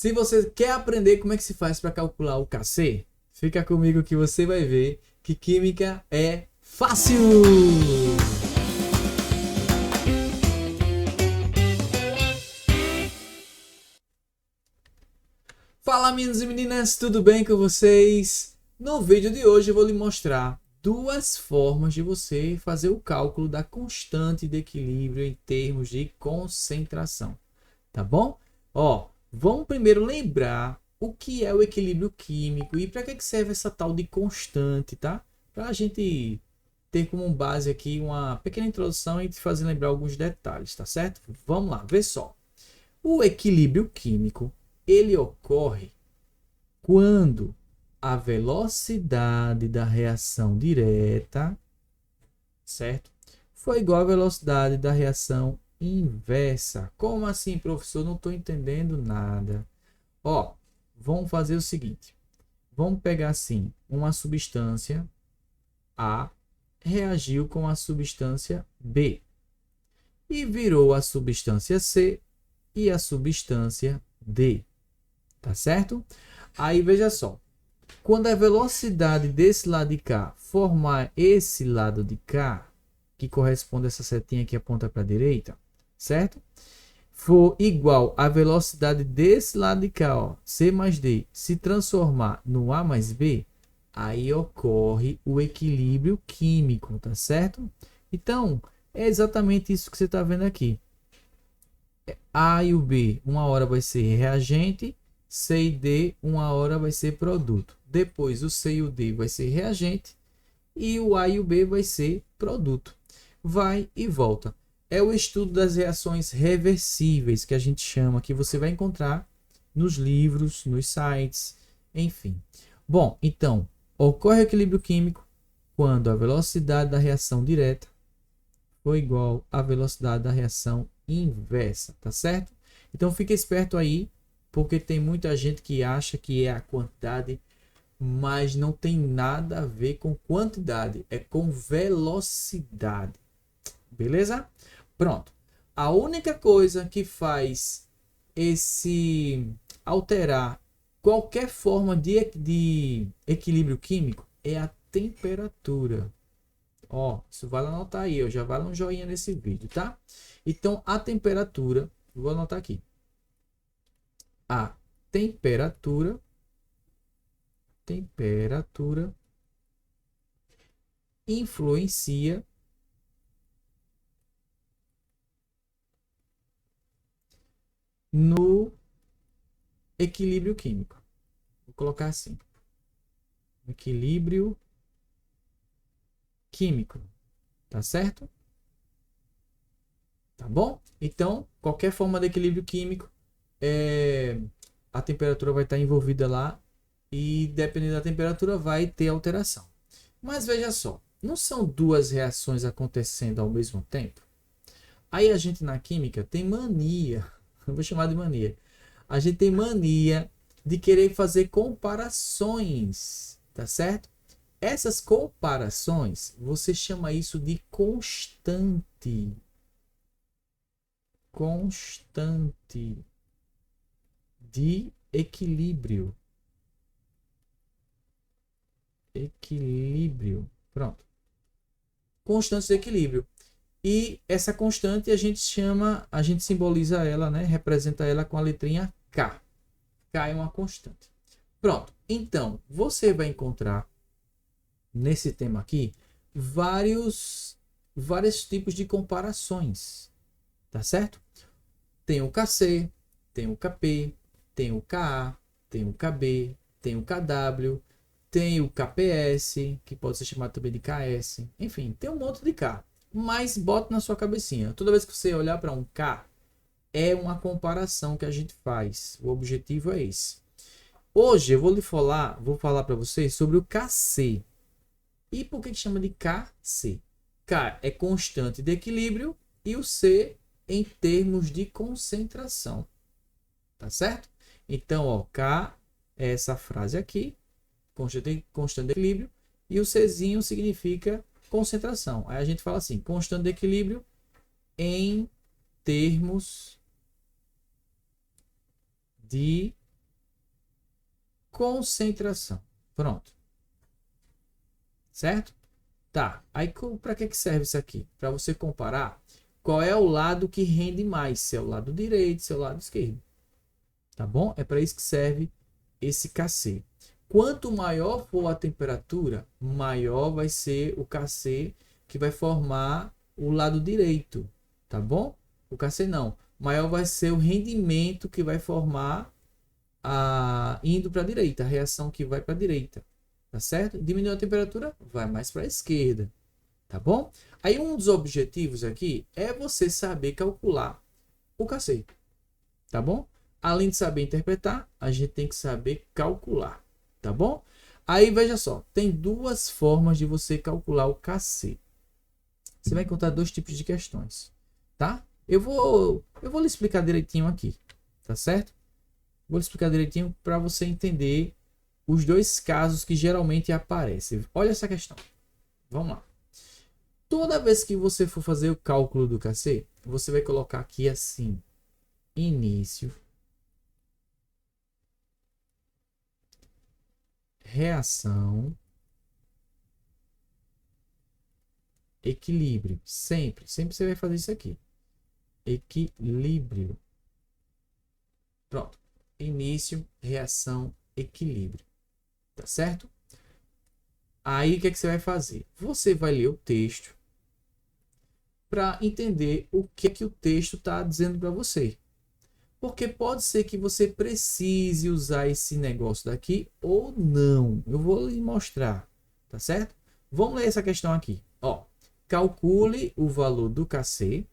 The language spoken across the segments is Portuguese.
Se você quer aprender como é que se faz para calcular o Kc, fica comigo que você vai ver que química é fácil! Fala meninos e meninas, tudo bem com vocês? No vídeo de hoje eu vou lhe mostrar duas formas de você fazer o cálculo da constante de equilíbrio em termos de concentração, tá bom? Ó, vamos primeiro lembrar o que é o equilíbrio químico e para que serve essa tal de constante, tá? Para a gente ter como base aqui uma pequena introdução e te fazer lembrar alguns detalhes, tá certo? Vamos lá, vê só. O equilíbrio químico, ele ocorre quando a velocidade da reação direta, certo? Foi igual à velocidade da reação inversa. Como assim, professor? Não estou entendendo nada. Ó, vamos fazer o seguinte. Vamos pegar assim, uma substância A reagiu com a substância B e virou a substância C e a substância D, tá certo? Aí veja só, quando a velocidade desse lado de cá formar esse lado de cá, que corresponde a essa setinha que aponta para a direita, certo? For igual à velocidade desse lado de cá, ó, C mais D, se transformar no A mais B, aí ocorre o equilíbrio químico, tá certo? Então, é exatamente isso que você está vendo aqui. A e o B, uma hora vai ser reagente, C e D, uma hora vai ser produto. Depois o C e o D vai ser reagente e o A e o B vai ser produto. Vai e volta. É o estudo das reações reversíveis que a gente chama, que você vai encontrar nos livros, nos sites, enfim. Bom, então, ocorre o equilíbrio químico quando a velocidade da reação direta for igual à velocidade da reação inversa, tá certo? Então fique esperto aí, porque tem muita gente que acha que é a quantidade, mas não tem nada a ver com quantidade, é com velocidade. Beleza? Pronto. A única coisa que faz esse alterar qualquer forma de equilíbrio químico é a temperatura. Ó, isso vale anotar aí, ó, já vale um joinha nesse vídeo, tá? Então, a temperatura, vou anotar aqui. A temperatura influencia no equilíbrio químico. Vou colocar assim. Equilíbrio químico, tá certo? Tá bom? Então, qualquer forma de equilíbrio químico, a temperatura vai estar envolvida lá e dependendo da temperatura vai ter alteração. Mas veja só, não são duas reações acontecendo ao mesmo tempo? Aí a gente na química tem mania, eu vou chamar de mania, a gente tem mania de querer fazer comparações, tá certo? Essas comparações, você chama isso de constante. Constante de equilíbrio. Equilíbrio. Pronto. Constante de equilíbrio. E essa constante a gente chama, a gente simboliza ela, né? Representa ela com a letrinha K. K é uma constante. Pronto. Então, você vai encontrar nesse tema aqui vários tipos de comparações. Tá certo? Tem o Kc, tem o Kp, tem o Ka, tem o Kb, tem o Kw, tem o KPS, que pode ser chamado também de KS. Enfim, tem um monte de K. Mas bota na sua cabecinha. Toda vez que você olhar para um K, é uma comparação que a gente faz. O objetivo é esse. Hoje eu vou falar para vocês sobre o Kc. E por que chama de Kc? K é constante de equilíbrio e o C em termos de concentração. Tá certo? Então, ó, K é essa frase aqui, constante de equilíbrio, e o Czinho significa concentração. Aí a gente fala assim, constante de equilíbrio em termos de concentração. Pronto. Certo? Tá. Aí para que serve isso aqui? Para você comparar qual é o lado que rende mais, se é o lado direito, se é o lado esquerdo. Tá bom? É para isso que serve esse KC. Quanto maior for a temperatura, maior vai ser o KC que vai formar o lado direito, tá bom? O KC não. Maior vai ser o rendimento que vai formar indo para a direita, a reação que vai para a direita, tá certo? Diminuiu a temperatura, vai mais para a esquerda, tá bom? Aí um dos objetivos aqui é você saber calcular o KC, tá bom? Além de saber interpretar, a gente tem que saber calcular, tá bom? Aí veja só, tem duas formas de você calcular o KC. Você vai encontrar dois tipos de questões, tá? Eu vou lhe explicar direitinho aqui, tá certo? Vou lhe explicar direitinho para você entender os dois casos que geralmente aparecem. Olha essa questão. Vamos lá. Toda vez que você for fazer o cálculo do KC, você vai colocar aqui assim: início, reação, equilíbrio. Sempre você vai fazer isso aqui. Equilíbrio. Pronto. Início, reação, equilíbrio. Tá certo? Aí o que é que você vai fazer? Você vai ler o texto para entender o que é que o texto está dizendo para você. Porque pode ser que você precise usar esse negócio daqui ou não. Eu vou lhe mostrar, tá certo? Vamos ler essa questão aqui. Ó, calcule o valor do KC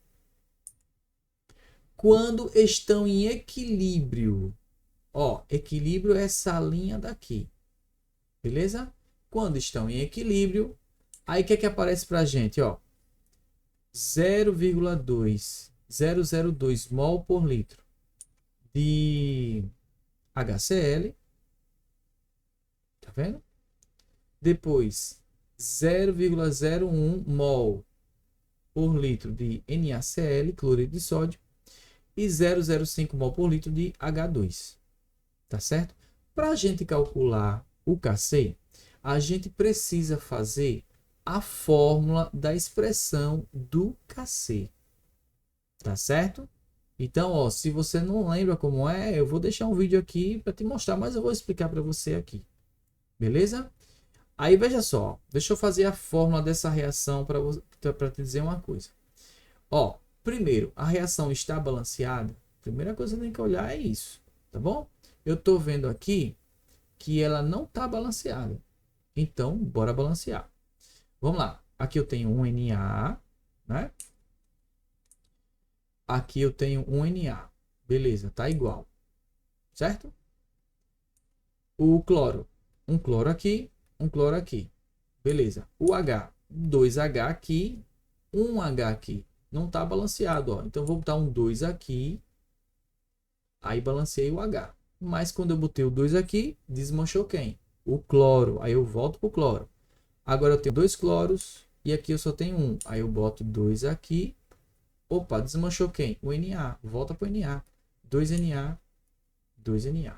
quando estão em equilíbrio. Ó, equilíbrio é essa linha daqui. Beleza? Quando estão em equilíbrio, aí o que é que aparece para a gente? Ó, 0,2002 mol por litro de HCl, tá vendo? Depois 0,01 mol por litro de NaCl, cloreto de sódio, e 0,05 mol por litro de H2, tá certo? Para a gente calcular o KC, a gente precisa fazer a fórmula da expressão do KC, tá certo? Então, ó, se você não lembra como é, eu vou deixar um vídeo aqui para te mostrar, mas eu vou explicar para você aqui. Beleza? Aí veja só, deixa eu fazer a fórmula dessa reação para te dizer uma coisa. Ó, primeiro, a reação está balanceada. Primeira coisa que tem que olhar é isso, tá bom? Eu estou vendo aqui que ela não está balanceada. Então, bora balancear. Vamos lá. Aqui eu tenho um Na, né? Aqui eu tenho um Na. Beleza, tá igual. Certo? O cloro. Um cloro aqui, um cloro aqui. Beleza. O H. 2H aqui, 1H aqui. Não tá balanceado, ó. Então, vou botar um 2 aqui. Aí, balanceei o H. Mas, quando eu botei o 2 aqui, desmanchou quem? O cloro. Aí, eu volto pro cloro. Agora, eu tenho dois cloros. E aqui eu só tenho um. Aí, eu boto 2 aqui. Opa, desmanchou quem? O Na. Volta para o Na. 2Na, 2Na.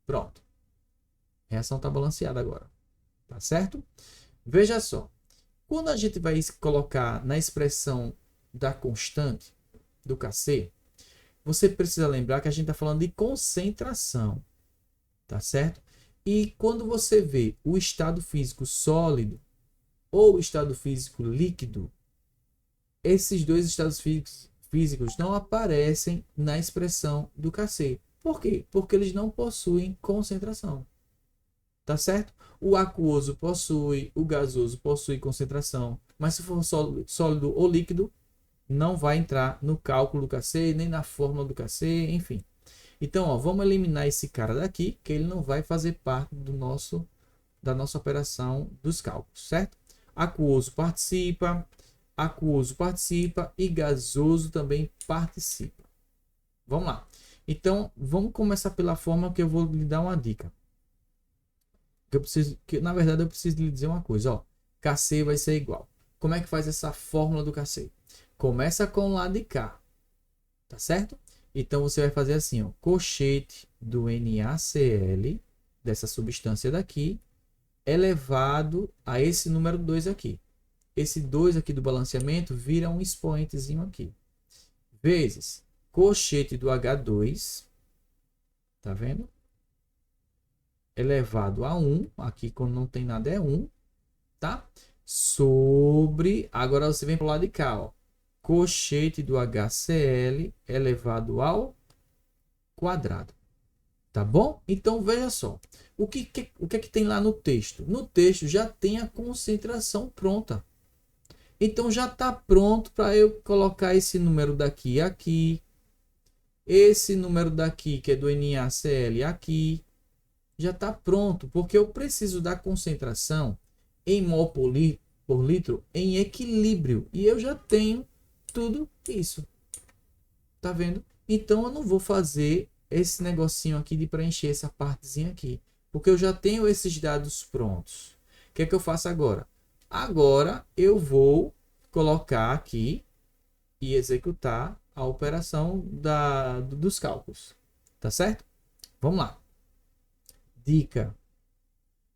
Pronto. A reação está balanceada agora. Tá certo? Veja só. Quando a gente vai colocar na expressão da constante do KC, você precisa lembrar que a gente está falando de concentração. Tá certo? E quando você vê o estado físico sólido ou o estado físico líquido, esses dois estados físicos não aparecem na expressão do KC. Por quê? Porque eles não possuem concentração. Tá certo? O aquoso possui, o gasoso possui concentração. Mas se for sólido ou líquido, não vai entrar no cálculo do KC, nem na fórmula do KC, enfim. Então, ó, vamos eliminar esse cara daqui, que ele não vai fazer parte da nossa operação dos cálculos, certo? Aquoso participa e gasoso também participa. Vamos lá. Então, vamos começar pela forma que eu vou lhe dar uma dica. Na verdade, eu preciso lhe dizer uma coisa, ó. KC vai ser igual. Como é que faz essa fórmula do KC? Começa com o lado de cá, tá certo? Então, você vai fazer assim, ó. Cochete do NaCl, dessa substância daqui, elevado a esse número 2 aqui. Esse 2 aqui do balanceamento vira um expoentezinho aqui. Vezes cochete do H2, tá vendo? Elevado a 1, aqui quando não tem nada é 1, tá? Sobre, agora você vem para o lado de cá, ó. Cochete do HCl elevado ao quadrado. Tá bom? Então veja só. O que é que tem lá no texto? No texto já tem a concentração pronta. Então já está pronto para eu colocar esse número daqui aqui. Esse número daqui, que é do NaCl, aqui. Já está pronto, porque eu preciso da concentração em mol por litro em equilíbrio. E eu já tenho tudo isso. Tá vendo? Então eu não vou fazer esse negocinho aqui de preencher essa partezinha aqui, porque eu já tenho esses dados prontos. O que é que eu faço agora? Agora eu vou colocar aqui e executar a operação dos cálculos. Tá certo? Vamos lá. Dica: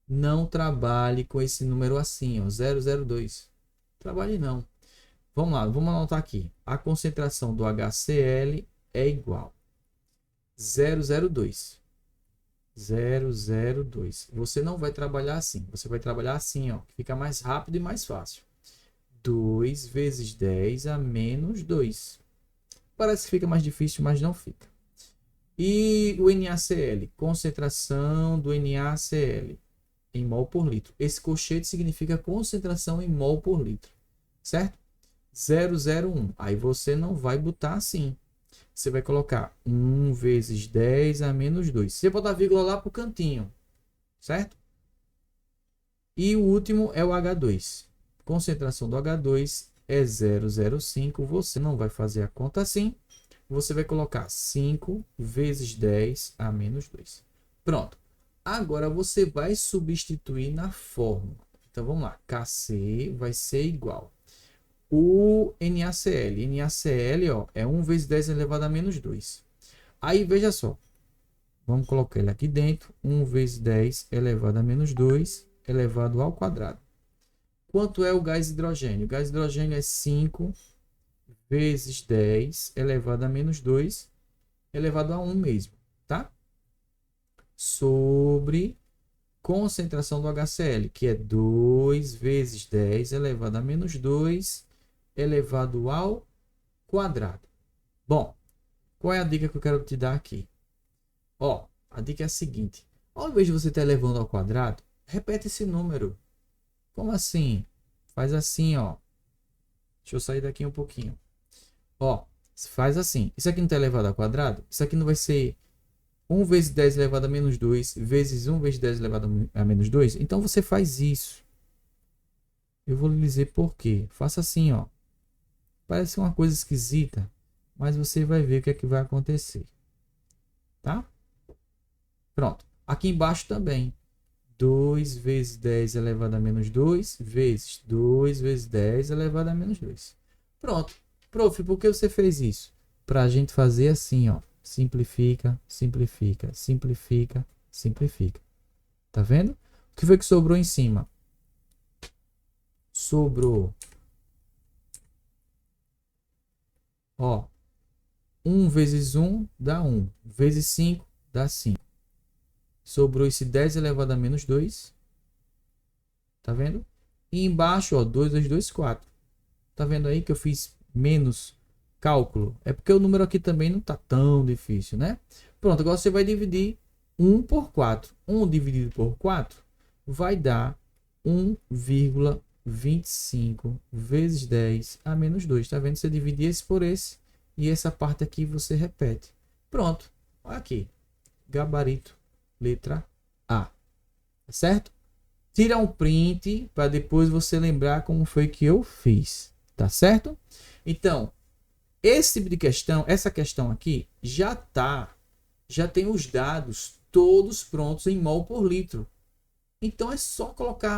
não trabalhe com esse número assim, ó, 002. Trabalhe não. Vamos lá, vamos anotar aqui. A concentração do HCl é igual 002. 002. Você não vai trabalhar assim. Você vai trabalhar assim, ó, que fica mais rápido e mais fácil. 2 vezes 10 a menos 2. Parece que fica mais difícil, mas não fica. E o NaCl, concentração do NaCl em mol por litro. Esse colchete significa concentração em mol por litro, certo? 001. Aí você não vai botar assim. Você vai colocar 1 vezes 10 a menos 2. Você botar vírgula lá para o cantinho, certo? E o último é o H2. Concentração do H2 é 0,05. Você não vai fazer a conta assim. Você vai colocar 5 vezes 10 a menos 2. Pronto. Agora você vai substituir na fórmula. Então vamos lá. Kc vai ser igual. O NaCl. NaCl, ó, é 1 vezes 10 elevado a menos 2. Aí veja só. Vamos colocar ele aqui dentro. 1 vezes 10 elevado a menos 2 elevado ao quadrado. Quanto é o gás hidrogênio? O gás hidrogênio é 5 vezes 10 elevado a menos 2 elevado a 1 mesmo, tá? Sobre concentração do HCl, que é 2 vezes 10 elevado a menos 2 elevado ao quadrado. Bom, qual é a dica que eu quero te dar aqui? Ó, a dica é a seguinte. Ao invés de você estar elevando ao quadrado, repete esse número. Como assim? Faz assim, ó. Deixa eu sair daqui um pouquinho. Ó, faz assim. Isso aqui não está elevado ao quadrado? Isso aqui não vai ser 1 vezes 10 elevado a menos 2 vezes 1 vezes 10 elevado a menos 2? Então você faz isso. Eu vou lhe dizer por quê. Faça assim, ó. Parece uma coisa esquisita, mas você vai ver o que é que vai acontecer. Tá? Pronto. Aqui embaixo também. 2 vezes 10 elevado a menos 2 vezes 2 vezes 10 elevado a menos 2. Pronto. Prof, por que você fez isso? Para a gente fazer assim, ó. Simplifica, simplifica, simplifica, simplifica. Tá vendo? O que foi que sobrou em cima? Sobrou. Ó. 1 vezes 1 dá 1. Vezes 5 dá 5. Sobrou esse 10 elevado a menos 2. Tá vendo? E embaixo, ó, 2 vezes 2, 4. Tá vendo aí que eu fiz menos cálculo? É porque o número aqui também não tá tão difícil, né? Pronto, agora você vai dividir 1 por 4. 1 dividido por 4 vai dar 1,25 vezes 10 a menos 2. Tá vendo? Você divide esse por esse e essa parte aqui você repete. Pronto. Olha aqui. Gabarito. Letra A. Certo? Tira um print para depois você lembrar como foi que eu fiz. Tá certo? Então, esse tipo de questão, essa questão aqui, já tem os dados todos prontos em mol por litro. Então, é só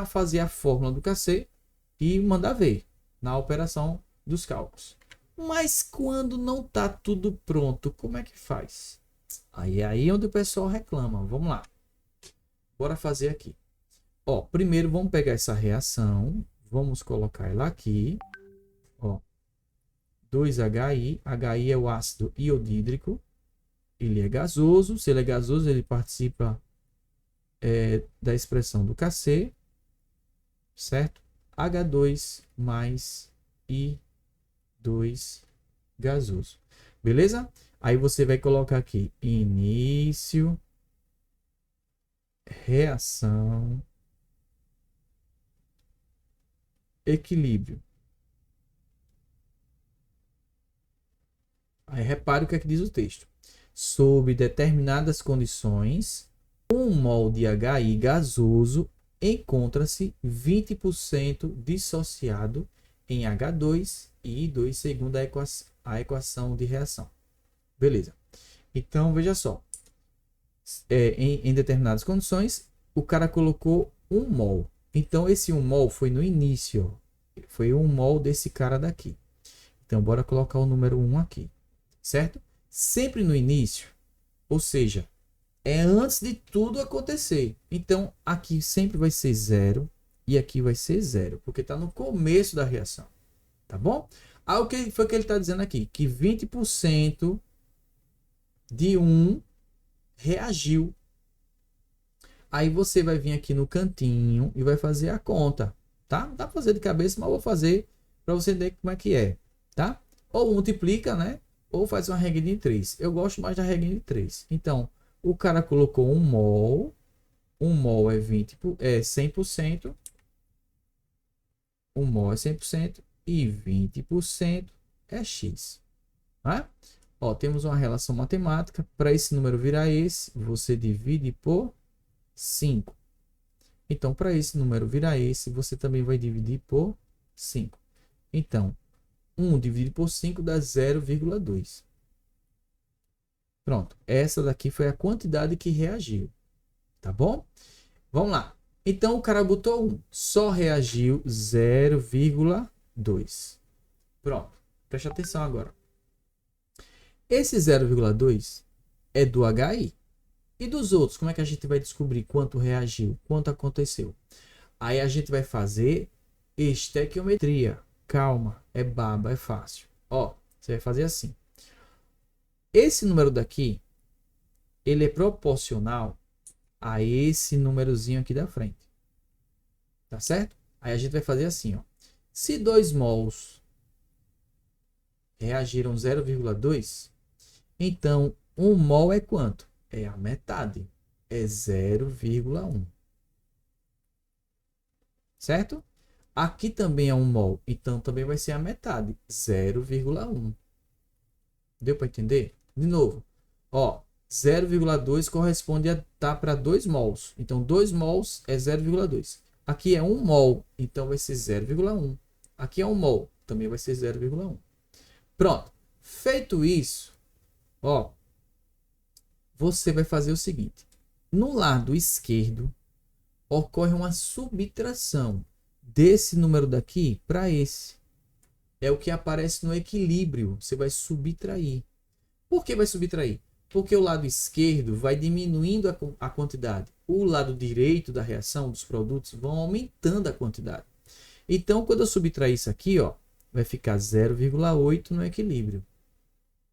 fazer a fórmula do Kc e mandar ver na operação dos cálculos. Mas quando não está tudo pronto, como é que faz? Aí é onde o pessoal reclama. Vamos lá. Bora fazer aqui. Ó, primeiro vamos pegar essa reação, vamos colocar ela aqui. Ó, 2HI, HI é o ácido iodídrico, ele é gasoso. Se ele é gasoso, ele participa da expressão do Kc, certo? H2 mais I2 gasoso. Beleza? Aí você vai colocar aqui início, reação, equilíbrio. Aí repare o que é que diz o texto. Sob determinadas condições, 1 mol de HI gasoso encontra-se 20% dissociado em H2 e I2 segundo a equação de reação. Beleza. Então, veja só. Em determinadas condições, o cara colocou 1 mol. Então, esse 1 mol foi no início. Foi 1 mol desse cara daqui. Então, bora colocar o número 1 aqui. Certo? Sempre no início. Ou seja, é antes de tudo acontecer. Então, aqui sempre vai ser 0 e aqui vai ser 0, porque está no começo da reação. Tá bom? Aí o que foi que ele está dizendo aqui? Que 20% de 1 reagiu. Aí você vai vir aqui no cantinho e vai fazer a conta. Tá? Não dá para fazer de cabeça, mas eu vou fazer para você entender como é que é. Tá? Ou multiplica, né? Ou faz uma regra de 3. Eu gosto mais da regra de 3. Então, o cara colocou 1 mol. 1 mol é 100%. 1 mol é 100%. E 20% é X. Tá? Ó, temos uma relação matemática. Para esse número virar esse, você divide por 5. Então, para esse número virar esse, você também vai dividir por 5. Então, 1 dividido por 5 dá 0,2. Pronto. Essa daqui foi a quantidade que reagiu. Tá bom? Vamos lá. Então, o cara botou 1. Só reagiu 0,2. Pronto. Preste atenção agora. Esse 0,2 é do HI. E dos outros, como é que a gente vai descobrir quanto reagiu, quanto aconteceu? Aí a gente vai fazer estequiometria. Calma, é baba, é fácil. Ó, você vai fazer assim. Esse número daqui, ele é proporcional a esse númerozinho aqui da frente. Tá certo? Aí a gente vai fazer assim, ó. Se 2 mols reagiram 0,2, então 1 mol é quanto? É a metade. É 0,1. Certo? Aqui também é 1 mol, então também vai ser a metade, 0,1. Deu para entender? De novo, ó, 0,2 corresponde a tá para 2 mols. Então 2 mols é 0,2. Aqui é 1 mol, então vai ser 0,1. Aqui é 1 mol, também vai ser 0,1. Pronto. Feito isso, ó, você vai fazer o seguinte. No lado esquerdo ocorre uma subtração desse número daqui para esse. É o que aparece no equilíbrio. Você vai subtrair. Por que vai subtrair? Porque o lado esquerdo vai diminuindo a quantidade. O lado direito da reação dos produtos vão aumentando a quantidade. Então, quando eu subtrair isso aqui, ó, vai ficar 0,8 no equilíbrio.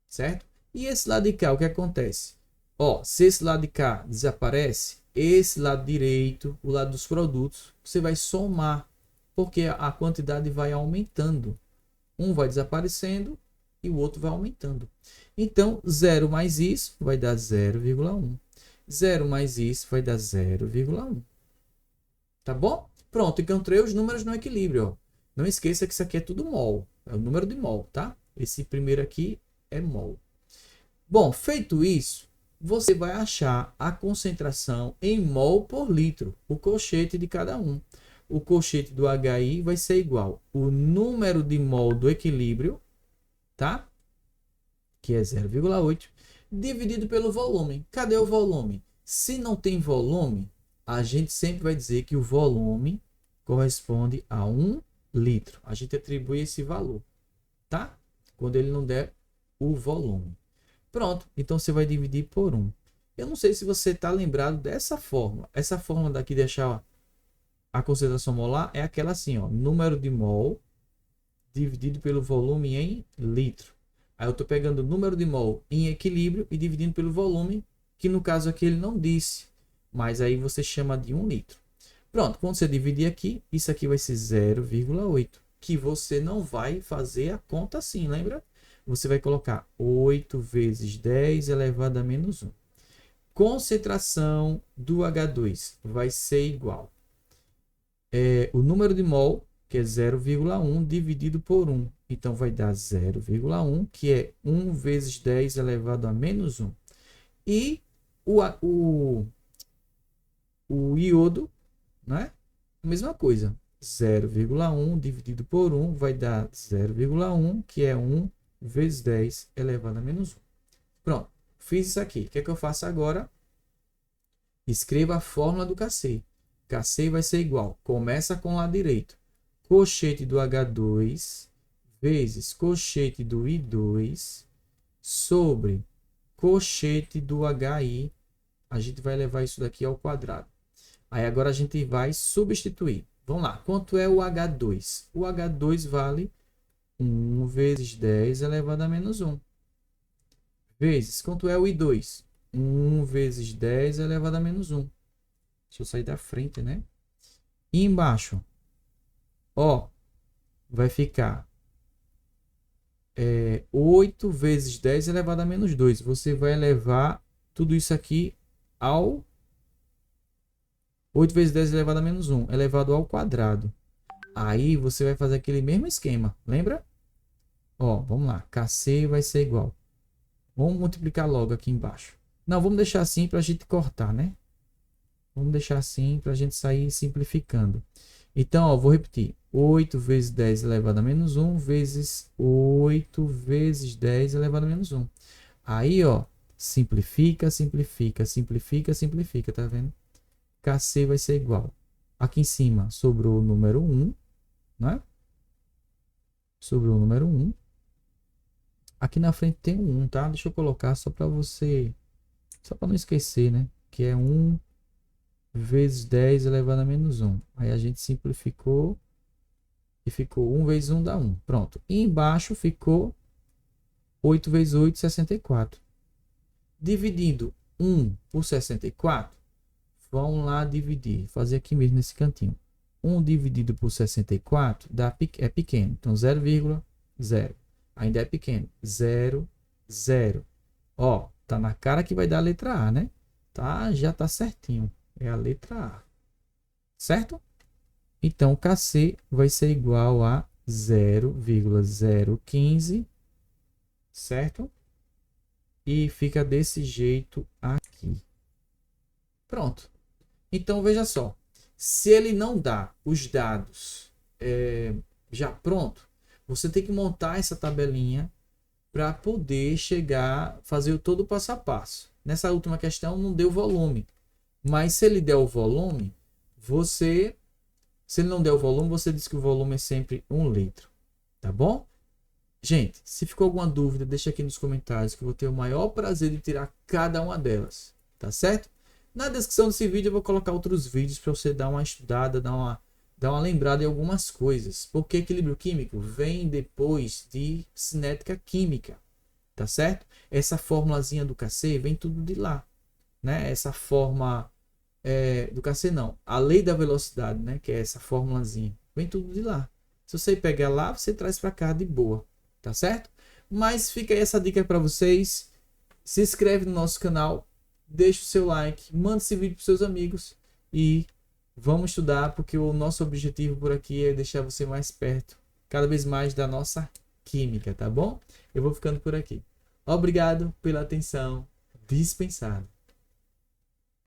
Certo? E esse lado de cá, o que acontece? Ó, se esse lado de cá desaparece, esse lado direito, o lado dos produtos, você vai somar, porque a quantidade vai aumentando. Um vai desaparecendo e o outro vai aumentando. Então, 0 mais isso vai dar 0,1. 0 mais isso vai dar 0,1. Tá bom? Pronto, encontrei os números no equilíbrio. Ó. Não esqueça que isso aqui é tudo mol. É o número de mol, tá? Esse primeiro aqui é mol. Bom, feito isso, você vai achar a concentração em mol por litro, o colchete de cada um. O colchete do HI vai ser igual o número de mol do equilíbrio, tá? Que é 0,8, dividido pelo volume. Cadê o volume? Se não tem volume, a gente sempre vai dizer que o volume corresponde a 1 litro. A gente atribui esse valor, tá? Quando ele não der o volume. Pronto, então você vai dividir por 1. Eu não sei se você está lembrado dessa forma. Essa forma daqui de achar a concentração molar é aquela assim, ó, número de mol dividido pelo volume em litro. Aí eu estou pegando o número de mol em equilíbrio e dividindo pelo volume, que no caso aqui ele não disse, mas aí você chama de 1 litro. Pronto, quando você dividir aqui, isso aqui vai ser 0,8, que você não vai fazer a conta assim, lembra? Você vai colocar 8 vezes 10 elevado a menos 1. Concentração do H2 vai ser igual o número de mol, que é 0,1, dividido por 1. Então, vai dar 0,1, que é 1 vezes 10 elevado a menos 1. E o iodo, né? Mesma coisa. 0,1 dividido por 1 vai dar 0,1, que é 1 vezes 10 elevado a menos 1. Pronto. Fiz isso aqui. O que é que eu faço agora? Escreva a fórmula do Kc. Kc vai ser igual. Começa com o lado direito. Cochete do H2 vezes cochete do I2 sobre cochete do HI. A gente vai levar isso daqui ao quadrado. Aí agora a gente vai substituir. Vamos lá. Quanto é o H2? O H2 vale 1 vezes 10 elevado a menos 1. Vezes, quanto é o I2? 1 vezes 10 elevado a menos 1. Deixa eu sair da frente, né? E embaixo, ó, vai ficar 8 vezes 10 elevado a menos 2. Você vai levar tudo isso aqui ao 8 vezes 10 elevado a menos 1, elevado ao quadrado. Aí você vai fazer aquele mesmo esquema, lembra? Ó, vamos lá. Kc vai ser igual. Vamos multiplicar logo aqui embaixo. Não, vamos deixar assim para a gente cortar, né? Vamos deixar assim para a gente sair simplificando. Então, ó, vou repetir. 8 vezes 10 elevado a menos 1 vezes 8 vezes 10 elevado a menos 1. Aí, ó, simplifica, simplifica, simplifica, simplifica, tá vendo? Kc vai ser igual. Aqui em cima sobrou o número 1, né? Sobrou o número 1. Aqui na frente tem um 1, tá? Deixa eu colocar só para você, só para não esquecer, né? Que é 1 vezes 10 elevado a menos 1. Aí a gente simplificou e ficou 1 vezes 1 dá 1. Pronto. E embaixo ficou 8 vezes 8, 64. Dividindo 1 por 64, vamos lá dividir. Fazer aqui mesmo nesse cantinho. 1 dividido por 64 é pequeno. Então 0,0. Ainda é pequeno. 0, 0. Ó, tá na cara que vai dar a letra A, né? Tá, já tá certinho. É a letra A. Certo? Então, Kc vai ser igual a 0,015. Certo? E fica desse jeito aqui. Pronto. Então, veja só. Se ele não dá os dados já pronto, você tem que montar essa tabelinha para poder chegar, fazer todo o passo a passo. Nessa última questão não deu volume. Mas se ele der o volume, se ele não der o volume, você diz que o volume é sempre 1 litro. Tá bom? Gente, se ficou alguma dúvida, deixa aqui nos comentários que eu vou ter o maior prazer de tirar cada uma delas. Tá certo? Na descrição desse vídeo eu vou colocar outros vídeos para você dar uma estudada, dar uma lembrada em algumas coisas. Porque equilíbrio químico vem depois de cinética química. Tá certo? Essa formulazinha do Kc vem tudo de lá. Né? Essa forma do Kc não. A lei da velocidade, né? Que é essa formulazinha. Vem tudo de lá. Se você pegar lá, você traz para cá de boa. Tá certo? Mas fica aí essa dica para vocês. Se inscreve no nosso canal. Deixa o seu like. Manda esse vídeo para seus amigos. E vamos estudar. Porque o nosso objetivo por aqui é deixar você mais perto. Cada vez mais da nossa química. Tá bom? Eu vou ficando por aqui. Obrigado pela atenção dispensada.